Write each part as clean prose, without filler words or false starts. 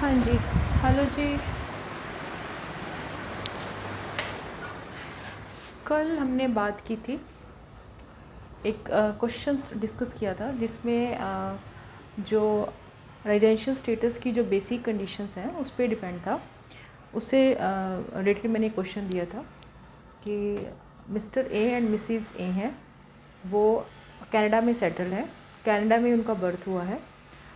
हाँ जी। हेलो जी। कल हमने बात की थी, एक क्वेश्चंस डिस्कस किया था जिसमें जो रेजिडेंशियल स्टेटस की जो बेसिक कंडीशंस हैं उस पर डिपेंड था। उससे रिलेटेड मैंने क्वेश्चन दिया था कि मिस्टर ए एंड मिसिज़ ए हैं, वो कनाडा में सेटल हैं, कनाडा में उनका बर्थ हुआ है।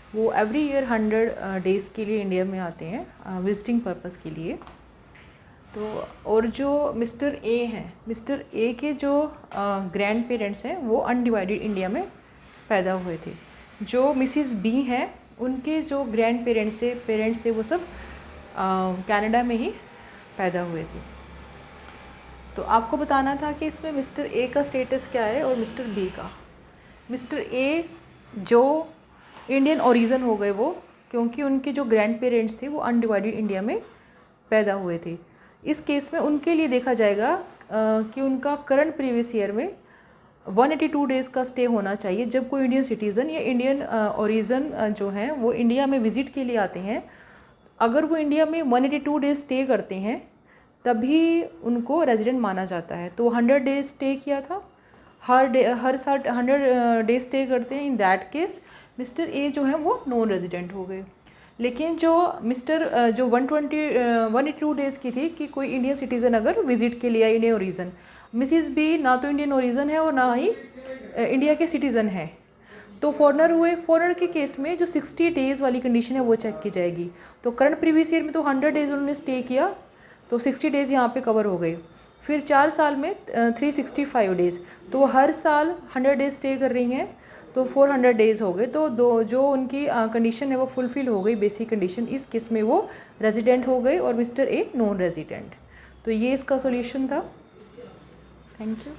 वो एवरी ईयर 100 डेज़ के लिए इंडिया में आते हैं विजिटिंग पर्पज़ के लिए। तो और जो मिस्टर ए हैं, मिस्टर ए के जो ग्रैंड पेरेंट्स हैं वो अनडिवाइडेड इंडिया में पैदा हुए थे। जो मिसिज़ बी हैं उनके जो ग्रैंड पेरेंट्स थे वो सब कनाडा में ही पैदा हुए थे। तो आपको बताना था कि इसमें मिस्टर ए का स्टेटस क्या है और मिस्टर बी का। मिस्टर ए जो इंडियन ओरिजिन हो गए वो, क्योंकि उनके जो ग्रैंड पेरेंट्स थे वो अनडिवाइडेड इंडिया में पैदा हुए थे। इस केस में उनके लिए देखा जाएगा कि उनका करंट प्रीवियस ईयर में 182 डेज़ का स्टे होना चाहिए। जब कोई इंडियन सिटीज़न या इंडियन ओरिजिन जो हैं वो इंडिया में विज़िट के लिए आते हैं, अगर वो इंडिया में 182 डेज़ स्टे करते हैं तभी उनको रेजिडेंट माना जाता है। तो 100 डेज स्टे किया था, हर साल 100 डेज स्टे करते हैं। In that case mister A जो है वो नॉन रेजिडेंट हो गए। लेकिन जो जो 182 डेज़ की थी कि कोई इंडियन सिटीज़न अगर विज़िट के लिए आया इंडियन ओरिजिन, मिसिज़ बी ना तो इंडियन ओरिजिन है और ना ही इंडिया के सिटीज़न है, तो फॉरनर हुए। फॉरनर के केस में जो 60 डेज़ वाली कंडीशन है वो चेक की जाएगी। तो करंट प्रीवियस ईयर में तो 100 डेज़ उन्होंने स्टे किया, तो 60 डेज़ यहाँ पे कवर हो गए। फिर 4 साल में 365 डेज़, तो हर साल 100 डेज़ स्टे कर रही हैं, तो 400 डेज़ हो गए। तो दो जो उनकी कंडीशन है वो फुलफ़िल हो गई, बेसिक कंडीशन। इस केस में वो रेजिडेंट हो गए और मिस्टर ए नॉन रेजिडेंट। तो ये इसका सॉल्यूशन था। Thank you.